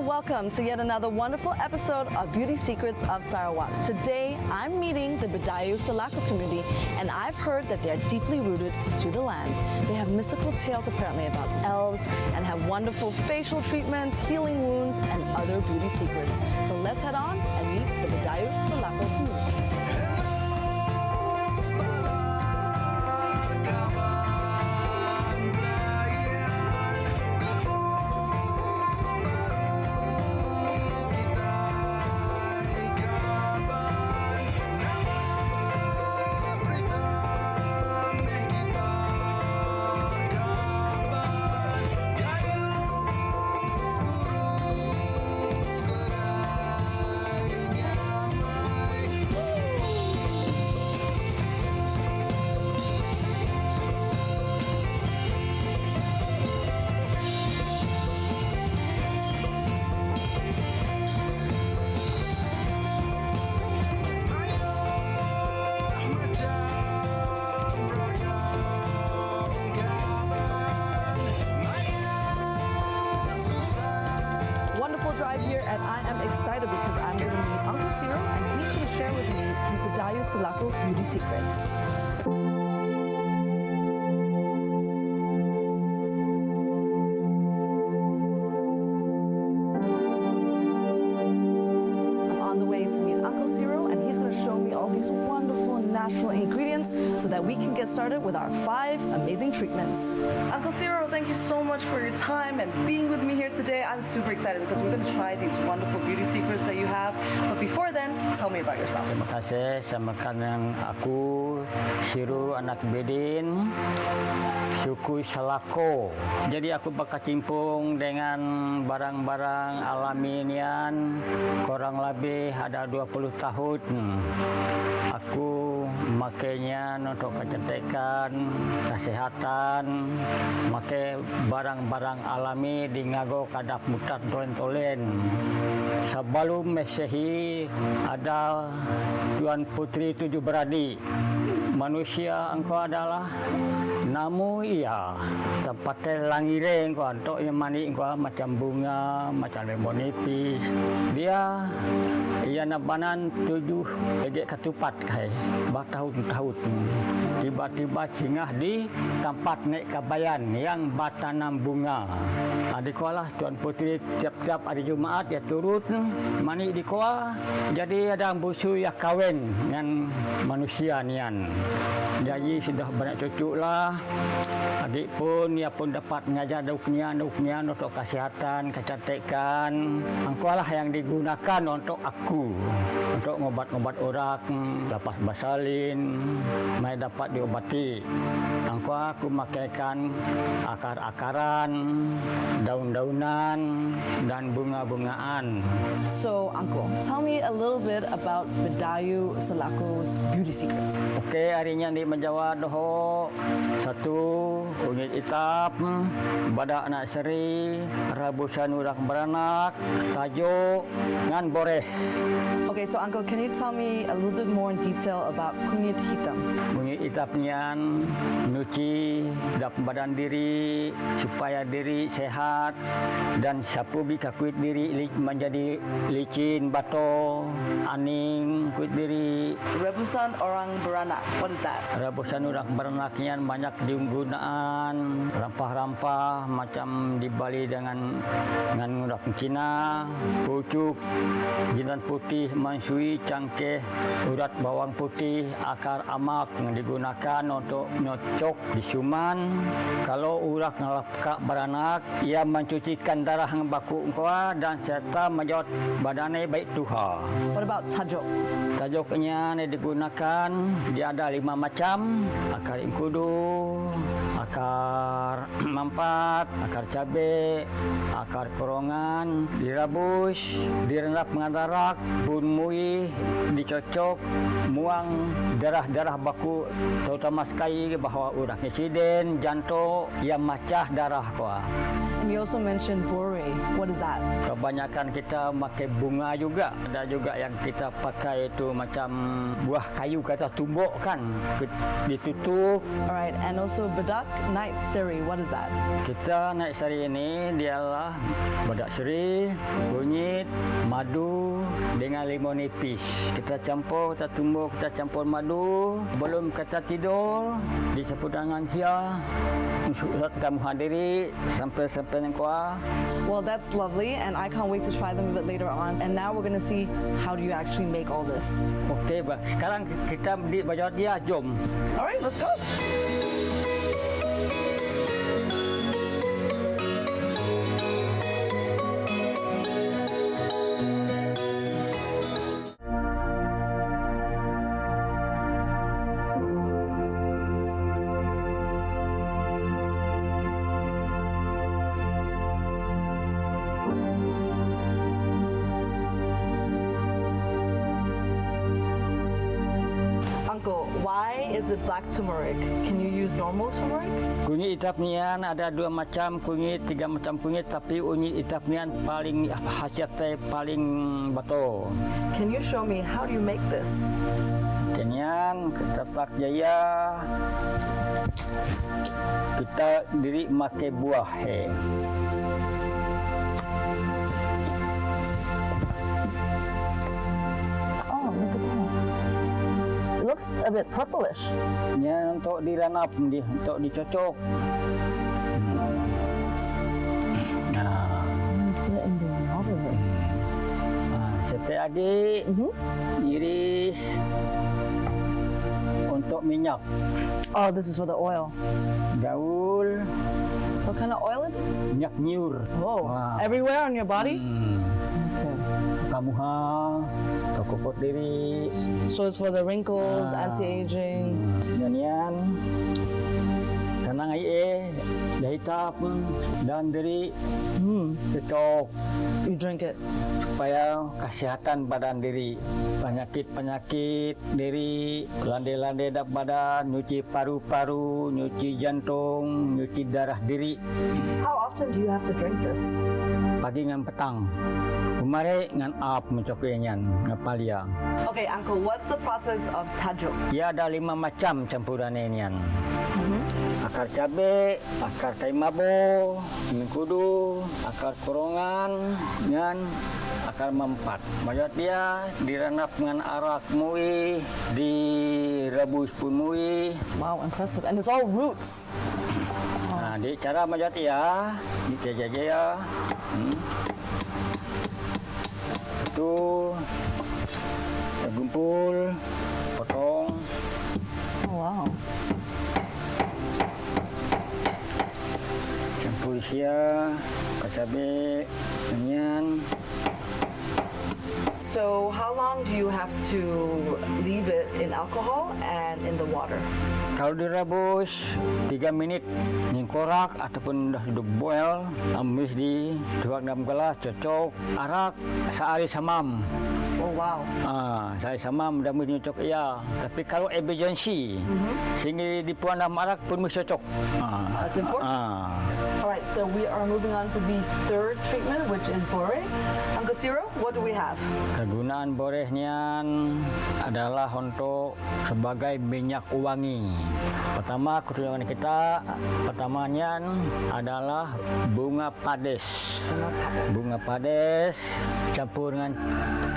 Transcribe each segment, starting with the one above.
and welcome to yet another wonderful episode of Beauty Secrets of Sarawak. Today, I'm meeting the Bidayuh Selako community, and I've heard that they're deeply rooted to the land. They have mystical tales apparently about elves and have wonderful facial treatments, healing wounds, and other beauty secrets. So let's head on and meet the Bidayuh Selako community. Drive here, and I am excited because I'm going to meet Uncle Ciro, and he's going to share with me the Bidayuh Selako beauty secrets. I'm on the way to meet Uncle Ciro, and he's going to show me all these wonderful natural ingredients so that we can get started with our 5 amazing treatments. Uncle Ciro, thank you so much for your time and being with me here today. I'm super excited because we're going to try these wonderful beauty secrets that you have. But before then, tell me about yourself. Terima kasih sama kalian. Aku Ciro anak Bedin, suku Selako. Jadi aku berkecimpung dengan barang-barang alamian kurang lebih ada 20 tahun. Aku makainya untuk kecantikan, kesehatan, makai barang-barang alami di ngago kadap mutat tolen-tolen. Sebelum Masehi ada Tuan Putri 7 beradik. Manusia engkau adalah namu ia tempatnya langire engkau untuk yang mani engkau macam bunga, macam lemon nipis. Dia ia nabanan 7 egek ketupat kai bertahun-tahun. Tiba-tiba singgah di tempat naik kabayan yang bertanam bunga. Di kuala Tuan Putri tiap-tiap hari Jumaat dia turun mani di kuala. Jadi ada busu yang kahwin dengan manusia nian. Jadi sudah banyak cucu lah. Adik pun ia pun dapat mengajar dauknya untuk kesehatan, kecantikan. Engkau lah yang digunakan untuk aku, untuk ngobat-ngobat orang, lepas basalin, mai dapat diobati. Engkau aku makaikan akar-akaran, daun-daunan, dan bunga-bungaan. So, Uncle, tell me a little bit about Bidayuh Selako's beauty secrets. Okey, harinya di menjawab doho satu unit itap, badak nak seri, rabusan urang beranak, tajuk, ngan boreh. Okay, so Uncle, can you tell me a little bit more in detail about kunyit hitam? Kunyit hitamnya nyuci dap badan diri supaya diri sehat dan sapu bika kulit diri menjadi licin, bato, aning kulit diri. Rebusan orang beranak, what is that? Rebusan orang beranaknya banyak digunakan rempah-rempah macam di Bali dengan orang Cina, pucuk, jintan putih, mansui, cangkeh, urat bawang putih, akar amak yang digunakan untuk nyocok di suman. Kalau urat ngelapkak beranak, ia mencucikan darah yang baku engkau dan serta menjawat badannya baik tuha. What about tajuk? Tajuknya yang digunakan dia ada 5 macam: akar ingkudu, akar mampat, akar cabai, akar korongan, dirabus, direndap dengan darak, bun mui, dicocok, muang darah-darah baku, terutama sekali bahawa orang insiden jantung yang macah darah kau. And you also mentioned bore. What is that? Kebanyakan kita pakai bunga juga. Ada juga yang kita pakai itu macam buah kayu kata tumbuk kan. Ditutup. Alright, and also bedak night siri. What is that? Kita naik sari ini dialah bedak seri, kunyit, madu dengan limau nipis. Kita campur, kita tumbuk, kita campur madu. Belum kita tidur, disapu tangan sia. Ustaz kamu hadiri sampai yang kuah. Well, that's lovely, and I can't wait to try them a bit later on. And now we're going to see how do you actually make all this. Okey, sekarang kita di bajak dia, jom. Alright, let's go. Uncle, why is it black turmeric? Can you use normal turmeric? Kunyit hitam nian ada dua macam kunyit, tiga macam kunyit, tapi kunyit hitam nian paling khasiatnya paling betul. Can you show me how do you make this? Kenyang kita pak jaya. Kita diri makai buah he. Oh, look at that. It looks a bit purplish. Nya untuk diranap, untuk dicocok. Nah, Put it in the water. seperti adik iris untuk minyak. Oh, this is for the oil. Gaul, What kind of oil is it? minyak nyur. Whoa, Wah. everywhere on your body? Okay. Kamuha, kekuput diri. So it's for the wrinkles, Ah. anti-aging. Nyanyian. Kanang ai dah hitam dan diri cocok You drink it. supaya kesehatan badan diri. Penyakit-penyakit diri, landai-landai dak badan, nyuci paru-paru, nyuci jantung, nyuci darah diri. How often do you have to drink this? Pagi dengan petang. Kemarin dengan ap mencokinya, ngapalia. Okay, Uncle, what's the process of tajuk? Ia ada 5 macam campuran ini. Akar cabai, akar kayu mabo, mengkudu, akar korongan, dan akar mempat. Maksud dia diranap dengan arak mui, direbus pun mui. Wow, impressive. And it's all roots. Nah, di cara maksud dia, dijajah. Itu tergumpul, potong. Oh, wow. Campur sia, cabai, minyak. So how long do you have to leave it in alcohol and in the water? Kalau direbus 3 minit nyingkorak ataupun dah boil, ambil di tuak dalam gelas, cocok arak sehari samam. Oh, wow. Sehari samam dah mesti cocok ya. Tapi kalau emergency, sehingga dipuan dalam arak pun mesti cocok. That's important. All right, so we are moving on to the third treatment, which is bore. Uncle Ciro, what do we have? Kegunaan borehnya adalah untuk sebagai minyak wangi. Pertama, keturunan kita pertamanya adalah bunga pades. Bunga pades campur dengan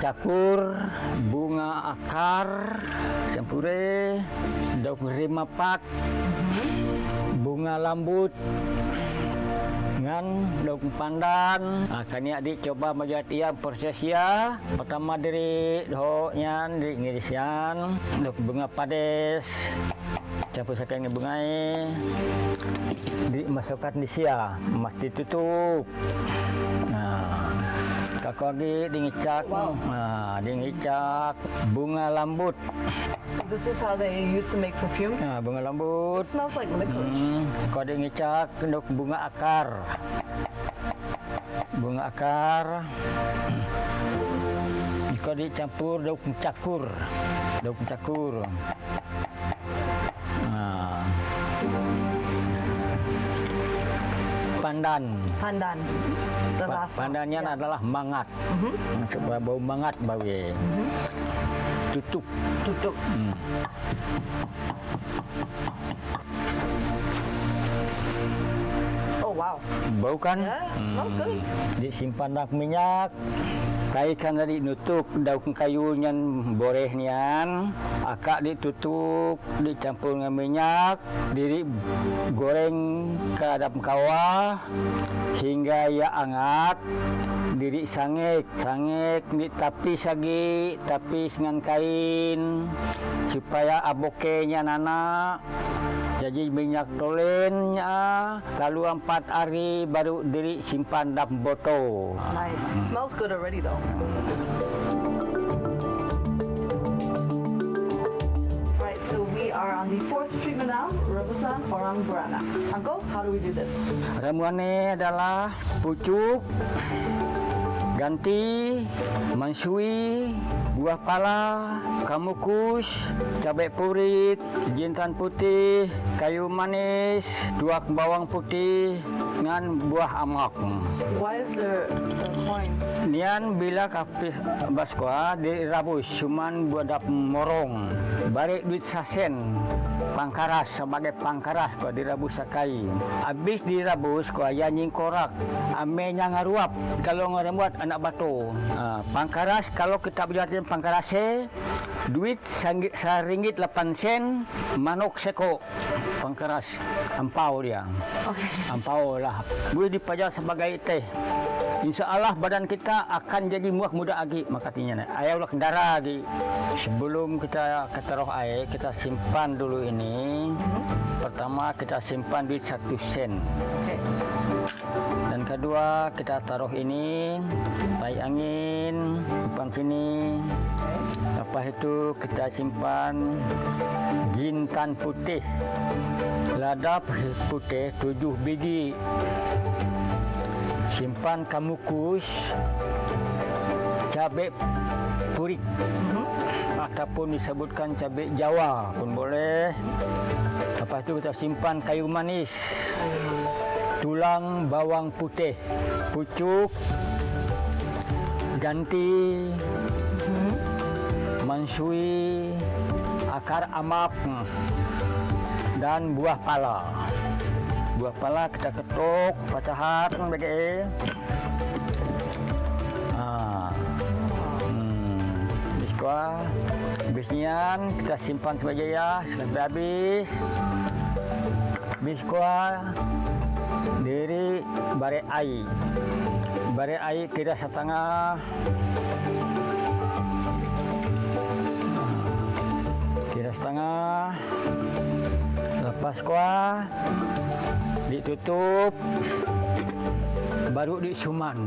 cakur, bunga akar, campure, daun rimapat, bunga lambut, dengan daun pandan. Kini adik coba melihat ia prosesnya. Pertama dari dohnya, dari ngirisian, daun bunga pades, campur sekali bunga, dimasukkan di sia, mesti tutup. Kakak lagi dingicak, dingicak bunga lambut. So this is how they used to make perfume. Bunga lambut. It smells like licorice. Kau dingicak untuk bunga akar. Bunga akar. Kau dicampur daun cakur. Daun cakur. pandan. Pandan. The last one. Pandannya Yeah. adalah mangat. Bau mangat bau ye. Tutup. Tutup. Oh wow. Bau kan? Yeah, smells good. Disimpan dak minyak. Kaikan tadi nutuk daun kayu nyan boreh nian, akak ditutup, dicampur dengan minyak, diri goreng ke dalam kawah hingga ia hangat, diri sangek ditapis lagi, tapis dengan kain supaya abokenya nana. Jadi minyak tolennya, lalu 4 hari baru diri simpan dalam botol. Nice. Smells good already though. Right, so we are on the fourth treatment now, rebusan orang beranak. Uncle, how do we do this? Ramuannya adalah pucuk, ganti, mansui, buah pala, kamukus, cabai purit, jintan putih, kayu manis, tuak bawang putih, dengan buah amak. Why is the coin? Nian bila kapih baskwa dirabus cuman buat morong, balik duit sasen. Pangkaras sebagai pangkaras kau dirabus sakai. Habis dirabus kau yang korak. Amenya ngaruap kalau ngaremuat anak batu. Pangkaras kalau kita belajar pangkarase duit RM1 8 sen manok seko. Pangkaras ampau dia. Okay. Ampau lah. Boleh dipajak sebagai teh. Insya Allah badan kita akan jadi muak muda lagi makatinya. Ayah ulah darah lagi. Sebelum kita taruh air, kita simpan dulu ini. Pertama kita simpan duit 1 sen. Okay. Dan kedua kita taruh ini tai angin simpan sini. Lepas itu kita simpan jintan putih. Lada putih 7 biji. Simpan kamukus, cabai purit, ataupun disebutkan cabai Jawa pun boleh. Lepas itu kita simpan kayu manis, tulang bawang putih, pucuk, ganti, mansui, akar amak, dan buah pala. Buah pala kita ketuk, pecahan bagi. Biskwa, bisnian kita simpan sebagai ya sampai habis. Biskwa diri bare air. Bare air kira setengah. Kira setengah. Lepas kuah ditutup, baru disuman.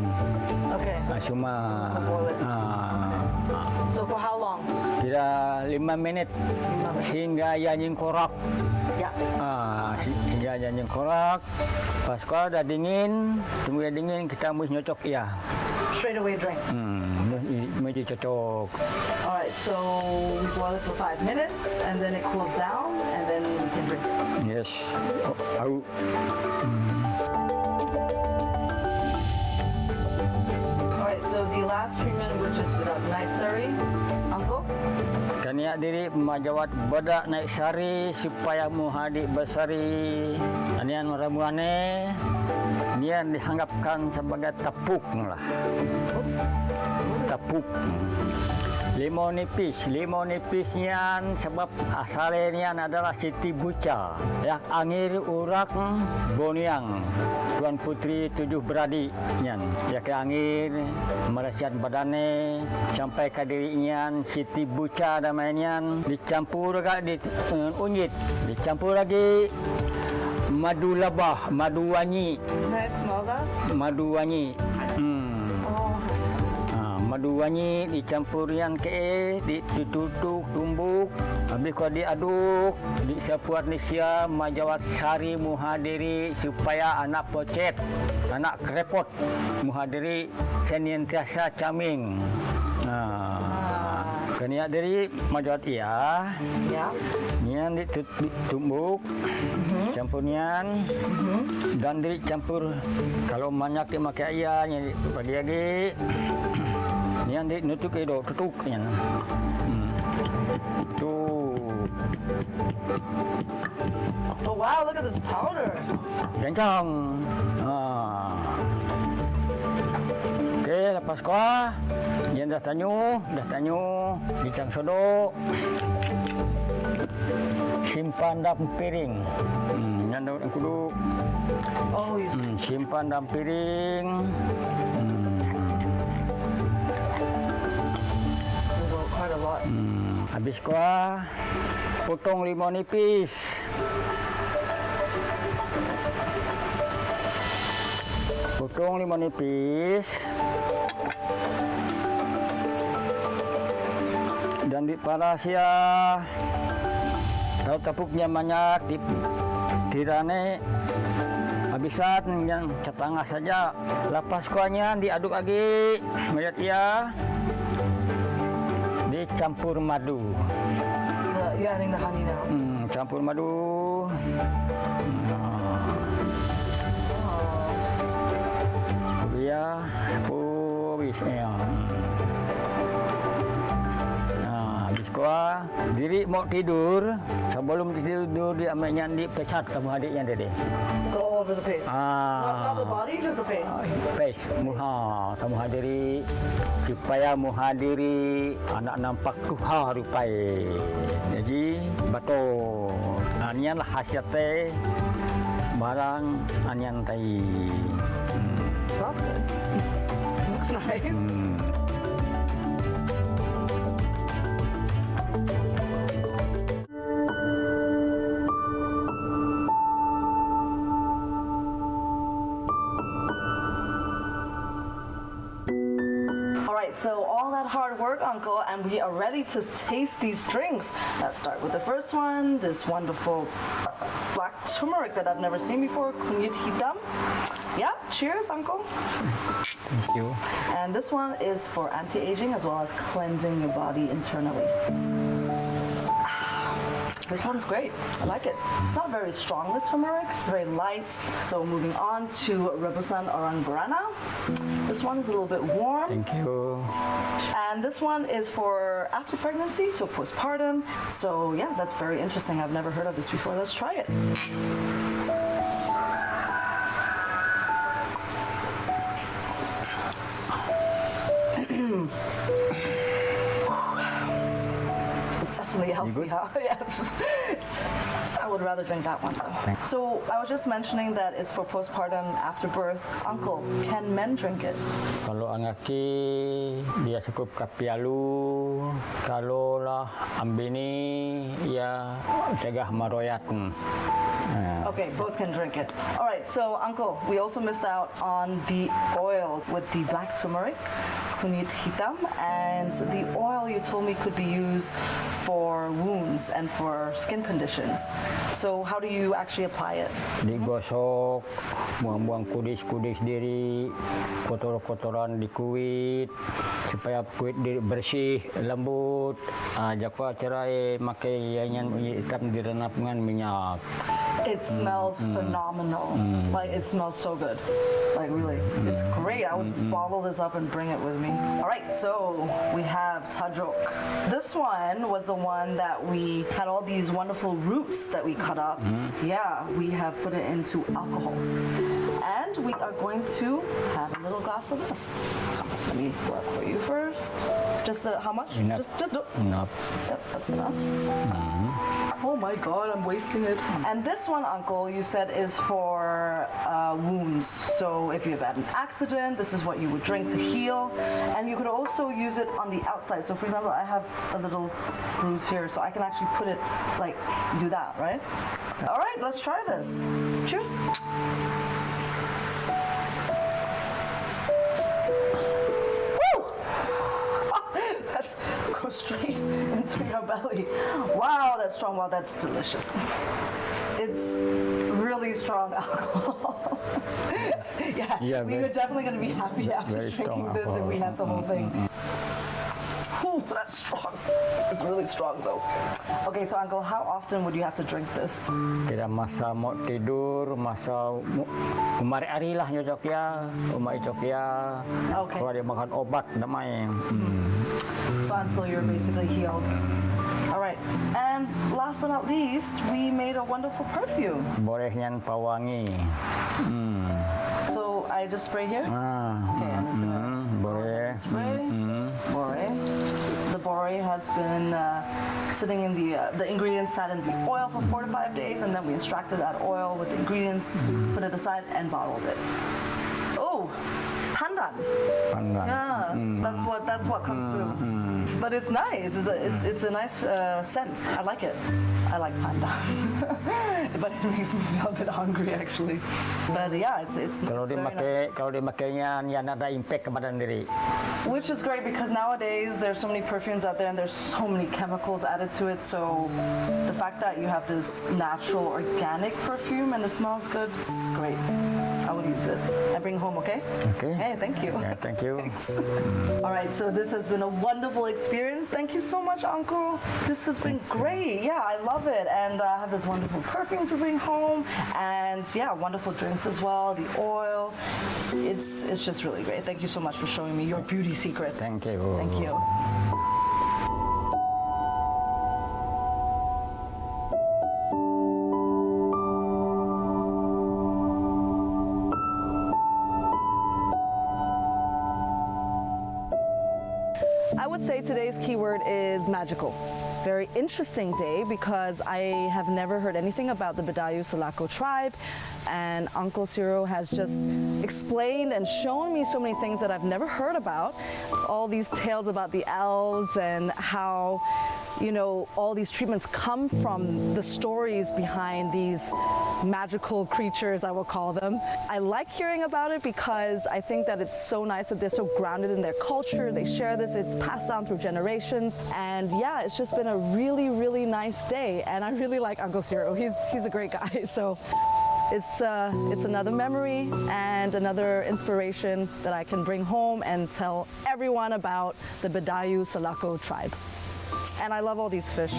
Okay. Suman. So for how long? Kira 5 menit sehingga ia nyingkorak. Yeah. Sehingga ia nyingkorak. Pas kuah dah dingin, tunggu dia dingin kita mesti nyocok ya. Straight away drink. Mesti cocok. Alright, so we boil it for 5 minutes and then it cools down and then we can drink it. Yes. Tahu. Alright, so the last treatment, which is the night sari, Uncle? Kania diri majawat badak naik sari supaya muhadik bersari. Anian ramuane dia dianggapkan sebagai tepuk lah. Tepuk. Limau nipisnya sebab asalnya adalah Siti Buca. Yang angir urak boniang. Tuan Putri 7 beradik nyan. Ya ke angir meresian badane sampai ke dirinya Siti Buca namanya dicampur di unyit, dicampur lagi madu labah, madu wangi. Can I smell that? Madu wangi. Oh. Madu wangi dicampurian ke, ditutuk, tumbuk. Habis kau diaduk, disapuat Nisya majawat sari muhadiri supaya anak pocet, anak kerepot muhadiri senantiasa caming. Kaniak dari majuat iya. Yeah. Nian ditumbuk, campur nian, dan dicampur. Kalau banyak dimakai ayah, ni padi lagi. Nian dinutuk itu, tutuk nian. Tuh. Oh wow, look at this powder. Kencang. Oke, lepas kuah. Nian dah tanyu, dicang sodok. Simpan dalam piring. Nian daun kudu. Oh, you Simpan dalam piring. there's quite a lot. Habis kuah, potong limau nipis. Potong limau nipis. Dan diparas ya. Kalau tepuknya banyak, tirane habisan yang setengah saja. Lepas kuahnya diaduk lagi, melihat ya. Dicampur madu. You're adding the honey now. Campur madu. Ya, habisnya. Habis kuah, diri mau tidur. Sebelum tidur dia nyandi pesat kamu adiknya dede. So all over the face. Not the body, just the face. Face, kamu hadiri supaya menghadiri anak nampak tuha rupai. Jadi betul. Anian lah hasil teh barang anian tai. Smells good. Looks nice. So all that hard work, Uncle, and we are ready to taste these drinks. Let's start with the first one, this wonderful black turmeric that I've never seen before, kunyit hitam. Yeah, cheers, Uncle. Thank you. And this one is for anti-aging as well as cleansing your body internally. This one's great. I like it. It's not very strong, the turmeric. It's very light. So moving on to Rebusan Orang Barana. This one is a little bit warm. Thank you. And this one is for after pregnancy, so postpartum. So yeah, that's very interesting. I've never heard of this before. Let's try it. It's definitely healthy, huh? Yes. I would rather drink that one though. Thanks. So I was just mentioning that it's for postpartum after birth. Uncle, can men drink it? Kalau angaki dia cukup kapialu, kalau lah ambini ya cegah maroyat. Okay, both can drink it. All right, so Uncle, we also missed out on the oil with the black turmeric, kunyit hitam, and the oil you told me could be used for wounds and for skin conditions. So how do you actually apply it? Digosok, buang-buang kudis-kudis diri, kotor-kotoran di kuit, supaya kuit diri bersih, lembut. Jakwa cerai makai yang hitam direnap dengan minyak. It smells phenomenal. Like, it smells so good. Like, really, it's great. I would bottle this up and bring it with me. All right, so we have tajok. This one was the one that we had all these wonderful roots that we cut up. Yeah, we have put it into alcohol. And we are going to have a little glass of this. Let me work for you first. Just how much? Enough. Just Enough. Yep, that's enough. Oh my God, I'm wasting it. And this one, Uncle, you said is for wounds. So if you've had an accident, this is what you would drink to heal. And you could also use it on the outside. So for example, I have a little bruise here, so I can actually put it, like, do that, right? All right, let's try this. Cheers. That's go straight into your belly. Wow, that's strong. Wow, that's delicious. It's really strong alcohol. Yeah, we were definitely going to be happy after very strong drinking this if we had the whole thing. Whew, that's strong. It's really strong though. Okay, so Uncle, how often would you have to drink this? Kira masa mau tidur, masa umari hari lah nyocok ya, umai cok ya. Okay. Kalau dia makan obat namanya. So until you're basically healed. All right, and last but not least, we made a wonderful perfume. Boleh nyan pawangi. So I just spray here? Okay, I'm just gonna boleh. spray. Bore. The bore has been sitting in the ingredients sat in the oil for 4 to 5 days, and then we extracted that oil with the ingredients, put it aside, and bottled it. Oh, pandan. Pandan. Yeah, that's what comes through. But it's nice. It's a nice scent. I like it. I like pandan. But it makes me feel a bit hungry actually. But yeah, it's Kalau very nice. kalau dimakainya yang ada impact ke badan diri. Which is great because nowadays there's so many perfumes out there and there's so many chemicals added to it. So the fact that you have this natural organic perfume and it smells good, it's great. I would use it. I bring home, okay? Okay. Hey, thank you. Yeah, thank you. All right, so this has been a wonderful experience. Thank you so much, Uncle. This has been great. Yeah, I love it. And I have this wonderful perfume to bring home. And yeah, wonderful drinks as well, the oil. It's just really great. Thank you so much for showing me your beauty secrets. Thank you. Thank you. I would say today's keyword is magical. Very interesting day because I have never heard anything about the Badayu Salako tribe, and Uncle Ciro has just explained and shown me so many things that I've never heard about. All these tales about the elves and how, you know, all these treatments come from the stories behind these magical creatures, I will call them. I like hearing about it because I think that it's so nice that they're so grounded in their culture. They share this, it's passed down through generations. And yeah, it's just been a really, really nice day. And I really like Uncle Ciro. He's a great guy. So it's another memory and another inspiration that I can bring home and tell everyone about the Badayu Salako tribe. And I love all these fish.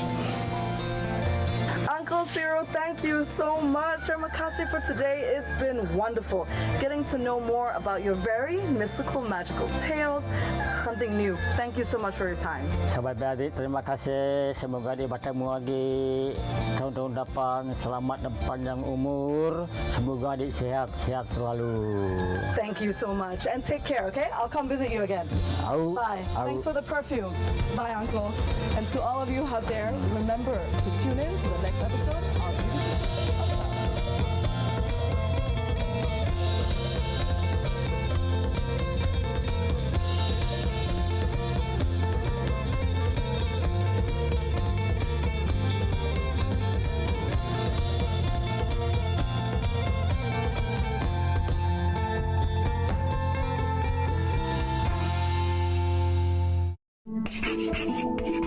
Uncle Ciro, thank you so much. Terima kasih for today. It's been wonderful getting to know more about your very mystical, magical tales. Something new. Thank you so much for your time. Sahabat adik, terima kasih. Semoga di bertemu lagi tahun-tahun depan. Selamat dan panjang umur. Semoga adik sehat selalu. Thank you so much. And take care, okay? I'll come visit you again. Bye. Thanks for the perfume. Bye, Uncle. And to all of you out there, remember to tune in to the next episode of Beauty Secrets of Sarawak. Thank you.